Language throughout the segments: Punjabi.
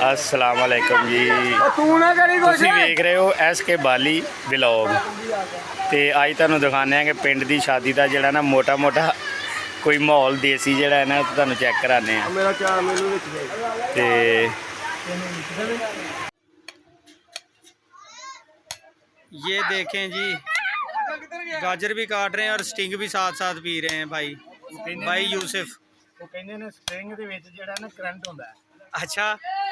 अस्सलाम वालेकुम जी। तुसीं वेख रहे हो SK बाली व्लॉग ते अज तुहानूं दिखाने कि पिंड की शादी का जिहड़ा ना मोटा मोटा कोई माहौल देसी जिहड़ा है ना तुहानूं चैक कराने ते ये देखें जी गाजर भी काट रहे हैं और स्टिंग भी साथ साथ पी रहे हैं भाई यूसुफ। ਉਹ ਕਹਿੰਦੇ ਨੇ ਸਟ੍ਰਿੰਗ ਦੇ ਵਿੱਚ ਜਿਹੜਾ ਨਾ ਕਰੰਟ ਹੁੰਦਾ ਹੈ। अच्छा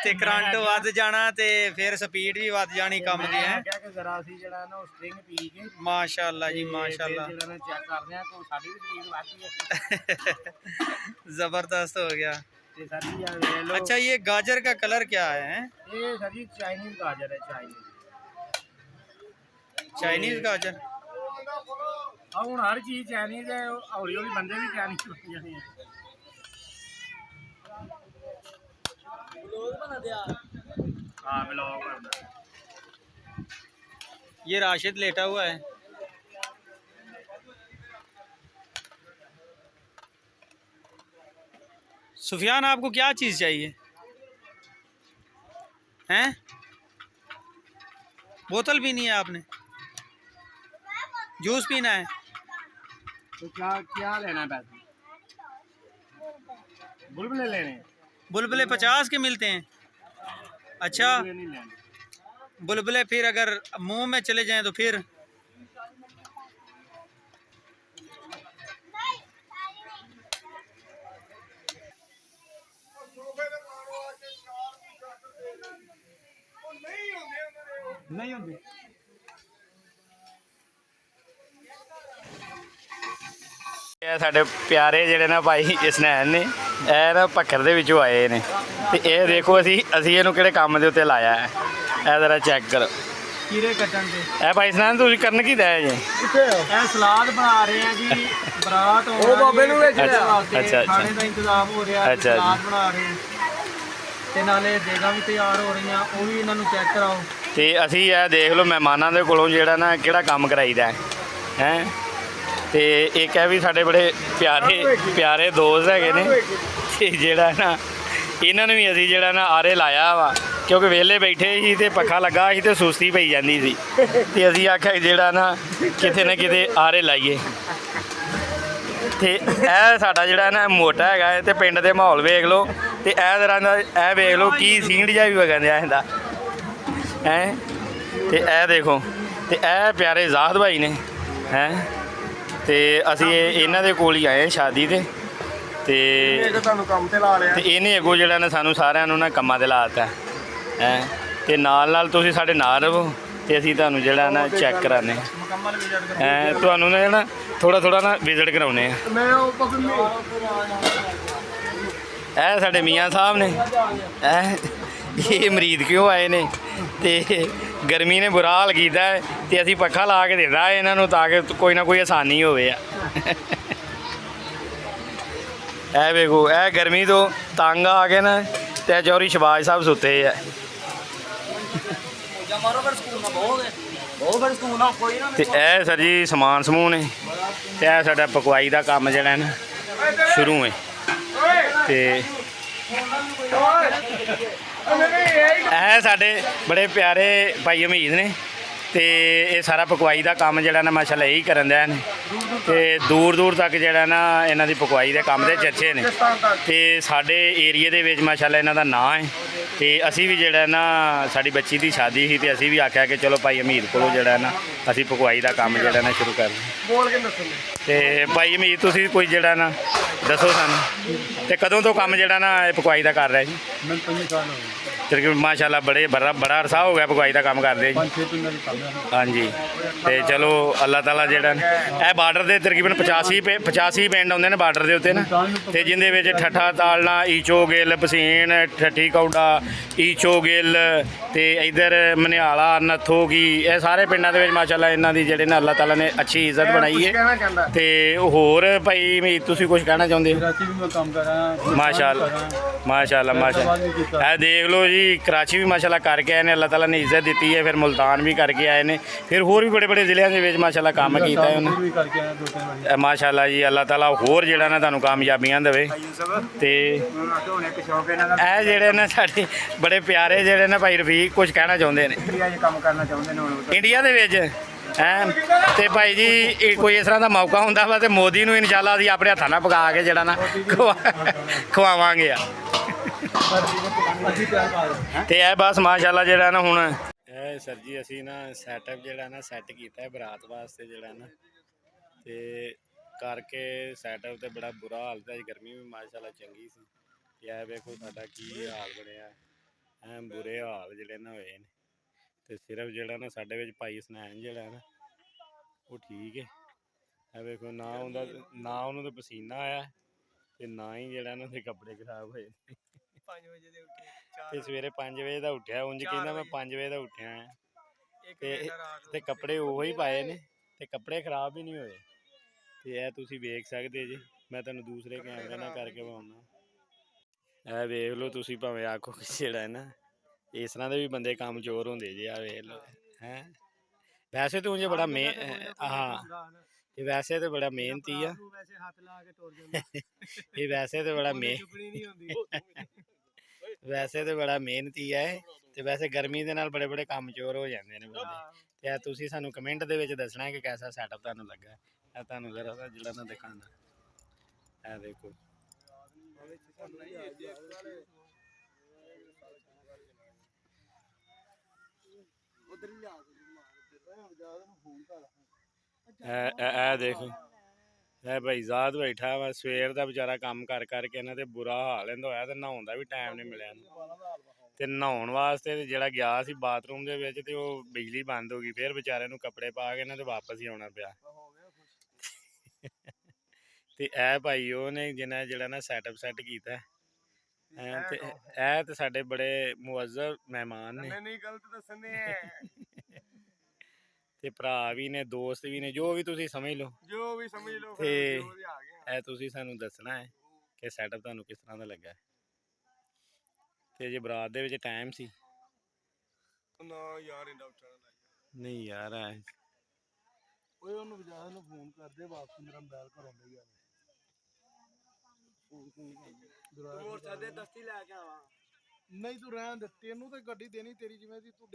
ते करंट वध जाना ते फिर स्पीड भी वध जानी कम दी है। ਕਿਹਾ ਕਿ ਜ਼ਰਾ ਅਸੀਂ ਜਿਹੜਾ ਨਾ ਉਹ ਸਟ੍ਰਿੰਗ ਪੀ ਕੇ माशाअल्लाह जी माशाअल्लाह ਜਿਹੜਾ ਨਾ ਚੈੱਕ ਕਰਦੇ ਆ ਕਿ ਸਾਡੀ ਵੀ ਸਪੀਡ ਵੱਧ ਗਈ ਹੈ। जबरदस्त हो गया। ਤੇ ਸਾਡੀ ਆ ਵੇਖ ਲਓ। अच्छा ये गाजर का कलर क्या है? ਇਹ ਸਾਡੀ ਚਾਈਨੀਜ਼ ਗਾਜਰ ਹੈ चाइनीज गाजर। ਆ ਹੁਣ ਹਰ ਚੀਜ਼ ਚਾਈਨੀਜ਼ ਹੈ ਹੌਲੀ ਹੌਲੀ ਬੰਦੇ ਵੀ ਚਾਈਨੀਜ਼ ਬਣ ਜਾਣੇ ਆ। हाँ ब्लॉग बनना। ये राशिद लेटा हुआ है। सुफियान आपको क्या चीज़ चाहिए हैं? बोतल पीनी है आपने? जूस पीना है? तो क्या लेना है पैसे? बुलबुले लेने हैं। बुलबुले 50 के मिलते हैं। अच्छा बुलबुले नहीं लेने। बुलबुले फिर अगर मुंह में चले जाएं तो फिर नहीं होंगे। ਇਹ ਸਾਡੇ ਪਿਆਰੇ ਜਿਹੜੇ ਨਾ ਭਾਈ ਇਸਨੈਨ ਨੇ ਇਹ ਨਾ ਭੱਖਰ ਦੇ ਵਿੱਚੋਂ ਆਏ ਨੇ ਤੇ ਇਹ ਦੇਖੋ ਅਸੀਂ ਇਹਨੂੰ ਕਿਹੜੇ ਕੰਮ ਦੇ ਉੱਤੇ ਲਾਇਆ ਹੈ। ਇਹ ਜ਼ਰਾ ਚੈੱਕ ਕਰੋ खीरे कटन से ਇਹ ਭਾਈ ਇਸਨੈਨ ਤੁਸੀਂ ਕਰਨ ਕੀ ਦਇਆ ਜੀ? ਇਹ ਸਲਾਦ ਬਣਾ ਰਹੇ ਆ ਜੀ ਬਰਾਤ ਹੋ ਉਹ ਬਾਬੇ ਨੂੰ ਵਿੱਚ ਅੱਛਾ ਖਾਣੇ ਦਾ ਇੰਤਜ਼ਾਮ ਹੋ ਰਿਹਾ ਅੱਛਾ ਸਲਾਦ ਬਣਾ ਰਹੇ ਤੇ ਨਾਲੇ ਦੇਗਾ ਵੀ ਤਿਆਰ ਹੋ ਰਹੀਆਂ ਉਹ ਵੀ ਇਹਨਾਂ ਨੂੰ ਚੈੱਕ ਕਰਾਓ। ਤੇ ਅਸੀਂ ਇਹ ਦੇਖ ਲਓ ਮਹਿਮਾਨਾਂ ਦੇ ਕੋਲੋਂ ਜਿਹੜਾ ਨਾ ਕਿਹੜਾ ਕੰਮ ਕਰਾਈਦਾ ਹੈ ਤੇ ਇੱਕ ਹੈ ਵੀ ਸਾਡੇ ਬੜੇ ਪਿਆਰੇ ਦੋਸਤ ਹੈਗੇ ਨੇ ਤੇ ਜਿਹੜਾ ਨਾ ਇਹਨਾਂ ਨੂੰ ਵੀ ਅਸੀਂ ਜਿਹੜਾ ਨਾ ਆਰੇ ਲਾਇਆ ਵਾ ਕਿਉਂਕਿ ਵਿਹਲੇ ਬੈਠੇ ਸੀ ਤੇ ਪੱਖਾ ਲੱਗਾ ਸੀ ਤੇ ਸੁਸਤੀ ਪਈ ਜਾਂਦੀ ਸੀ ਤੇ ਅਸੀਂ ਆਖਿਆ ਜਿਹੜਾ ਨਾ ਕਿਤੇ ਆਰੇ ਲਾਈਏ ਤੇ ਇਹ ਸਾਡਾ ਜਿਹੜਾ ਨਾ ਮੋਟਾ ਹੈਗਾ ਤੇ ਪਿੰਡ ਦੇ ਮਾਹੌਲ ਵੇਖ ਲਓ ਤੇ ਇਹ ਤਰ੍ਹਾਂ ਦਾ ਇਹ ਵੇਖ ਲਓ ਕੀ ਸੀਂਡ ਜਿਹਾ ਵੀ ਵਗਣ ਦਿਆ ਇਹਦਾ ਹੈ ਤੇ ਇਹ ਦੇਖੋ ਤੇ ਇਹ ਪਿਆਰੇ ਜ਼ਾਹਦ ਭਾਈ ਨੇ ਹੈ ਤੇ ਅਸੀਂ ਇਹਨਾਂ ਦੇ ਕੋਲ ਹੀ ਆਏ ਸ਼ਾਦੀ ਤੇ ਤੁਹਾਨੂੰ ਕੰਮ ਤੇ ਲਾ ਲਿਆ ਤੇ ਇਹਨੇ ਅੱਗੋਂ ਜਿਹੜਾ ਨਾ ਸਾਨੂੰ ਸਾਰਿਆਂ ਨੂੰ ਨਾ ਕੰਮਾਂ ਤੇ ਲਾ ਦਿੱਤਾ ਹੈ ਤੇ ਨਾਲ ਤੁਸੀਂ ਸਾਡੇ ਨਾਲ ਰਹੋ ਤੇ ਅਸੀਂ ਤੁਹਾਨੂੰ ਜਿਹੜਾ ਨਾ ਚੈੱਕ ਕਰਾਉਂਦੇ ਮੁਕੰਮਲ ਵਿਜ਼ਿਟ ਹਾਂ ਤੁਹਾਨੂੰ ਨਾ ਥੋੜਾ ਨਾ ਵਿਜ਼ਿਟ ਕਰਾਉਂਦੇ ਆ। ਮੈਂ ਉਹ ਪਸੰਦ ਇਹ ਸਾਡੇ ਮੀਆਂ ਸਾਹਿਬ ਨੇ ਇਹ ਮਰੀਦ ਕਿਉਂ ਆਏ ਨੇ ਤੇ ਗਰਮੀ ਨੇ ਬੁਰਾ ਹਾਲ ਕੀਤਾ ਹੈ ਤੇ ਅਸੀਂ ਪੱਖਾ ਲਾ ਕੇ ਦਿੱਤਾ ਇਹਨਾਂ ਨੂੰ ਤਾਂ ਕਿ ਕੋਈ ਨਾ ਕੋਈ ਆਸਾਨੀ ਹੋਵੇ ਆ। ਇਹ ਵੇਖੋ ਇਹ ਗਰਮੀ ਤੋਂ ਤੰਗ ਆ ਕੇ ਨਾ ਤੇ ਚੌਰੀ ਸ਼ਬਾਜ ਸਾਹਿਬ ਸੁੱਤੇ ਆ ਤੇ ਇਹ ਸਰ ਜੀ ਸਮਾਨ ਸਮੂਹ ਨੇ ਤੇ ਇਹ ਸਾਡਾ ਪਕਵਾਈ ਦਾ ਕੰਮ ਜਿਹੜਾ ਨਾ ਸ਼ੁਰੂ ਹੈ ਤੇ ਇਹ ਸਾਡੇ ਬੜੇ ਪਿਆਰੇ ਭਾਈ ਹਮੀਦ ਨੇ ਤੇ ਇਹ ਸਾਰਾ ਪਕਵਾਈ ਦਾ ਕੰਮ ਜਿਹੜਾ ਨਾ ਮਾਸ਼ਾਅੱਲਾ ਇਹੀ ਕਰਨ ਦਿਆ ਨੇ ਤੇ ਦੂਰ ਤੱਕ ਜਿਹੜਾ ਨਾ ਇਹਨਾਂ ਦੀ ਪਕਵਾਈ ਦੇ ਕੰਮ ਦੇ ਚਰਚੇ ਨੇ ਤੇ ਸਾਡੇ ਏਰੀਏ ਦੇ ਵਿੱਚ ਮਾਸ਼ਾਅੱਲਾ ਇਹਨਾਂ ਦਾ ਨਾਂ ਹੈ ਤੇ ਅਸੀਂ ਵੀ ਜਿਹੜਾ ਨਾ ਸਾਡੀ ਬੱਚੀ ਦੀ ਸ਼ਾਦੀ ਸੀ ਤੇ ਅਸੀਂ ਵੀ ਆਖਿਆ ਕਿ ਚਲੋ ਭਾਈ ਹਮੀਦ ਕੋਲੋਂ ਜਿਹੜਾ ਨਾ ਅਸੀਂ ਪਕਵਾਈ ਦਾ ਕੰਮ ਜਿਹੜਾ ਨਾ ਸ਼ੁਰੂ ਕਰ ਬੋਲ ਕੇ ਦੱਸੋ ਤੇ ਭਾਈ ਹਮੀਦ ਤੁਸੀਂ ਕੋਈ ਜਿਹੜਾ ਨਾ ਦੱਸੋ ਸਾਨੂੰ ਤੇ ਕਦੋਂ ਤੋਂ ਕੰਮ ਜਿਹੜਾ ਨਾ ਇਹ ਪਕਵਾਈ ਦਾ ਕਰ ਰਿਹਾ ਜੀ? ਮੈਂ 5 ਸਾਲ ਹੋ ਗਏ ਤੇ ਮਾਸ਼ਾਅੱਲਾ ਬੜਾ ਅਰਸਾ ਹੋ ਗਿਆ ਪਕਵਾਈ ਦਾ ਕੰਮ ਕਰਦੇ ਜੀ। 5-6 ਪਿੰਡਾਂ ਦੀ ਕੰਮ ਹਾਂਜੀ ਤੇ ਚਲੋ ਅੱਲਾਹ ਤਾਲਾ ਜਿਹੜਾ ਇਹ ਬਾਰਡਰ ਦੇ ਤਕਰੀਬਨ 85 ਪਿੰਡ ਆਉਂਦੇ ਨੇ ਬਾਰਡਰ ਦੇ ਉੱਤੇ ਨਾ ਤੇ ਜਿੰਦੇ ਵਿੱਚ ਠੱਠਾ ਤਾਲਣਾ ਈਚੋ ਗਿੱਲ ਪਸੀਨ ਠੱਠੀ ਕੌਡਾ ਈਚੋ ਗਿੱਲ ਤੇ ਇਧਰ ਮਨਿਆਲਾ ਨੱਥੋ ਕੀ ਇਹ ਸਾਰੇ ਪਿੰਡਾਂ ਦੇ ਵਿੱਚ ਮਾਸ਼ਾਅੱਲਾ ਇਹਨਾਂ ਦੀ ਜਿਹੜੇ ਨਾ ਅੱਲਾਹ ਤਾਲਾ ਨੇ ਅੱਛੀ ਇੱਜ਼ਤ ਬਣਾਈ ਹੈ ਤੇ ਹੋਰ ਭਾਈ ਵੀ ਤੁਸੀਂ ਕੁਝ ਕਹਿਣਾ ਚਾਹੁੰਦੇ ਹੋ? ਰਾਤੀ ਵੀ ਮੈਂ ਕੰਮ ਕਰਾਂ ਮਾਸ਼ਾਅੱਲਾ ਇਹ ਦੇਖ ਲਓ ਜੀ ਜੀ ਕਰਾਚੀ ਵੀ ਮਾਸ਼ਾਅੱਲਾ ਕਰਕੇ ਆਏ ਨੇ, ਅੱਲਾਹ ਤਾਲਾ ਨੇ ਇੱਜ਼ਤ ਦਿੱਤੀ ਹੈ। ਫਿਰ ਮੁਲਤਾਨ ਵੀ ਕਰਕੇ ਆਏ ਨੇ, ਫਿਰ ਹੋਰ ਵੀ ਬੜੇ ਬੜੇ ਜ਼ਿਲ੍ਹਿਆਂ ਦੇ ਵਿੱਚ ਮਾਸ਼ਾਅੱਲਾ ਕੰਮ ਕੀਤਾ ਹੈ ਉਹਨੇ। ਵੀ ਕਰਕੇ ਆਇਆ 2-3 ਵਾਰੀ ਮਾਸ਼ਾਅੱਲਾ ਜੀ, ਅੱਲਾਹ ਤਾਲਾ ਹੋਰ ਜਿਹੜਾ ਨਾ ਤੁਹਾਨੂੰ ਕਾਮਯਾਬੀਆਂ ਦੇਵੇ। ਤੇ ਇਹ ਜਿਹੜੇ ਨੇ ਸਾਡੇ ਬੜੇ ਪਿਆਰੇ ਜਿਹੜੇ ਨੇ ਭਾਈ ਰਫੀਕ ਕੁਝ ਕਹਿਣਾ ਚਾਹੁੰਦੇ ਨੇ ਇੰਡੀਆ 'ਚ ਕੰਮ ਕਰਨਾ ਚਾਹੁੰਦੇ ਨੇ ਹੁਣ। ਇੰਡੀਆ ਦੇ ਵਿੱਚ ਹੈਂ। ਤੇ ਭਾਈ ਜੀ ਇਹ ਕੋਈ ਇਸ ਤਰ੍ਹਾਂ ਦਾ ਮੌਕਾ ਹੁੰਦਾ ਵਾ ਤੇ ਮੋਦੀ ਨੂੰ ਇਨਸ਼ਾਅੱਲਾ ਅਸੀਂ ਆਪਣੇ ਹੱਥਾਂ ਨਾਲ ਪਕਾ ਕੇ ਜਿਹੜਾ ਨਾ ਖਵਾਵਾਂਗੇ ਆ। ਅਸੀਂ ਪਿਆਰ ਪਾ ਰਹੇ ਤੇ ਇਹ ਬਸ ਮਾਸ਼ਾਅੱਲਾ ਜਿਹੜਾ ਨਾ ਹੁਣ ਇਹ ਸਰ ਜੀ ਅਸੀਂ ਨਾ ਸੈਟਅਪ ਜਿਹੜਾ ਨਾ ਸੈੱਟ ਕੀਤਾ ਹੈ ਬਰਾਤ ਵਾਸਤੇ ਜਿਹੜਾ ਨਾ, ਤੇ ਕਰਕੇ ਸੈਟਅਪ ਤੇ ਬੜਾ ਬੁਰਾ ਹਾਲ ਤਾਂ ਗਰਮੀ ਵੀ ਮਾਸ਼ਾਅੱਲਾ ਚੰਗੀ ਸੀ। ਤੇ ਇਹ ਵੇਖੋ ਸਾਡਾ ਕੀ ਹਾਲ ਬਣਿਆ, ਐ ਬੁਰੇ ਹਾਲ ਜਿਹੜੇ ਨਾ ਹੋਏ ਨੇ। ਤੇ ਸਿਰਫ ਜਿਹੜਾ ਨਾ ਸਾਡੇ ਵਿੱਚ ਭਾਈ ਸੁਨੈਨ ਜਿਹੜਾ ਨਾ ਉਹ ਠੀਕ ਹੈ। ਇਹ ਵੇਖੋ ਨਾ ਉਹਨੂੰ ਤਾਂ ਪਸੀਨਾ ਆਇਆ ਤੇ ਨਾ ਹੀ ਜਿਹੜਾ ਨਾ ਉਹਦੇ ਕੱਪੜੇ ਖਰਾਬ ਹੋਏ। 5 ਵਜੇ ਦੇ ਉੱਠੇ ਤੇ ਸਵੇਰੇ 5 ਵਜੇ ਦਾ ਉੱਠਿਆ, ਉਂਝ ਕਹਿੰਦਾ ਮੈਂ 5 ਵਜੇ ਦਾ ਉੱਠਿਆ ਹਾਂ ਤੇ ਕੱਪੜੇ ਉਹੋ ਹੀ ਪਾਏ ਨੇ ਤੇ ਕੱਪੜੇ ਖਰਾਬ ਹੀ ਨਹੀਂ ਹੋਏ। ਤੇ ਇਹ ਤੁਸੀਂ ਵੇਖ ਸਕਦੇ ਜੀ, ਮੈਂ ਤੁਹਾਨੂੰ ਦੂਸਰੇ ਕੈਮਰੇ ਨਾਲ ਕਰਕੇ ਵਿਖਾਉਣਾ। ਇਹ ਵੇਖ ਲਓ ਤੁਸੀਂ, ਭਾਵੇਂ ਆਖੋ ਜਿਹੜਾ ਹੈ ਨਾ ਇਸ ਤਰ੍ਹਾਂ ਦੇ ਵੀ ਬੰਦੇ ਕੰਮ ਚੋਰ ਹੁੰਦੇ ਜੇ। ਆ ਵੇਖ ਲਓ ਹੈ, ਵੈਸੇ ਤਾਂ ਉਂਝ ਬੜਾ ਹਾਂ ਇਹ ਵੈਸੇ ਤਾਂ ਬੜਾ ਮਿਹਨਤੀ ਆ। ਵੈਸੇ ਹੱਥ ਲਾ ਕੇ ਟੁਰ ਜਾਂਦਾ ਇਹ ਵੈਸੇ ਤਾਂ ਬੜਾ ਨਹੀਂ ਹੁੰਦੀ। ਵੈਸੇ ਤਾਂ ਬੜਾ ਮਿਹਨਤੀ ਹੈ। ਤੇ ਵੈਸੇ ਗਰਮੀ ਦੇ ਨਾਲ ਬੜੇ ਬੜੇ ਕੰਮ ਚੋਰ ਹੋ ਜਾਂਦੇ ਨੇ ਬੰਦੇ। ਤੇ ਇਹ ਤੁਸੀਂ ਸਾਨੂੰ ਕਮੈਂਟ ਦੇ ਵਿੱਚ ਦੱਸਣਾ ਕਿ ਕੈਸਾ ਸੈਟਅਪ ਤੁਹਾਨੂੰ ਲੱਗਾ। ਇਹ ਤੁਹਾਨੂੰ ਜ਼ਰਾ ਜਿਹੜਾ ਨਾ ਦਿਖਾਉਣਾ। ਇਹ ਦੇਖੋ ਇਹ ਦੇਖੋ ਇਹ ਭਾਈ ਜ਼ਾਦ ਬੈਠਾ ਵਾ, ਸਵੇਰ ਦਾ ਵਿਚਾਰਾ ਕੰਮ ਕਰ ਕਰਕੇ ਇਹਨਾਂ ਤੇ ਬੁਰਾ ਹਾਲ ਇਹਦਾ ਹੋਇਆ ਤੇ ਨਹਾਉਣ ਦਾ ਵੀ ਟਾਈਮ ਨਹੀਂ ਮਿਲਿਆ ਇਹਨੂੰ। ਤੇ ਨਹਾਉਣ ਵਾਸਤੇ ਤੇ ਜਿਹੜਾ ਗਿਆ ਸੀ ਬਾਥਰੂਮ ਦੇ ਵਿੱਚ ਤੇ ਉਹ ਬਿਜਲੀ ਬੰਦ ਹੋ ਗਈ, ਫਿਰ ਵਿਚਾਰੇ ਨੂੰ ਕੱਪੜੇ ਪਾ ਕੇ ਇਹਨਾਂ ਤੇ ਵਾਪਸ ਹੀ ਆਉਣਾ ਪਿਆ। ਤੇ ਇਹ ਭਾਈ ਉਹ ਨੇ ਜਿਹਨਾਂ ਜਿਹੜਾ ਨਾ ਸੈਟਅਪ ਸੈੱਟ ਕੀਤਾ। ਤੇ ਇਹ ਤੇ ਸਾਡੇ ਬੜੇ ਮੁਅੱਜ਼ਜ਼ ਮਹਿਮਾਨ ਨੇ। ਨਹੀਂ ਗਲਤ ਦੱਸਣੇ ਤੇ ਭਰਾ ਵੀ ਨੇ, ਦੋਸਤ ਵੀ ਨੇ, ਜੋ ਵੀ ਤੁਸੀਂ ਸਮਝ ਲਓ, ਜੋ ਵੀ ਸਮਝ ਲਓ। ਤੇ ਇਹ ਤੁਸੀਂ ਸਾਨੂੰ ਦੱਸਣਾ ਹੈ ਕਿ ਸੈਟਅਪ ਤੁਹਾਨੂੰ ਕਿਸ ਤਰ੍ਹਾਂ ਦਾ ਲੱਗਾ। ਤੇ ਜੇ ਬਰਾਤ ਦੇ ਵਿੱਚ ਟਾਈਮ ਸੀ ਨਾ ਯਾਰ ਇਹ ਡਾਕਟਰ ਨਹੀਂ ਯਾਰ ਓਏ ਉਹਨੂੰ ਵਜਾ ਨੂੰ ਫੋਨ ਕਰਦੇ ਵਾਪਸ, ਮੇਰਾ ਮੋਬਾਈਲ ਘਰੋਂ ਲੈ ਗਿਆ। ਹੋਰ ਸਾਦੇ ਦਸਤੀ ਲੈ ਕੇ ਆਵਾਂ। ਨਹੀਂ ਤੂੰ ਰਹਿਣ ਦੇ, ਤੈਨੂੰ ਤੇ ਗੱਡੀ ਦੇਣੀ ਤੇਰੀ ਜਿਵੇਂ ਦੀ ਤੂੰ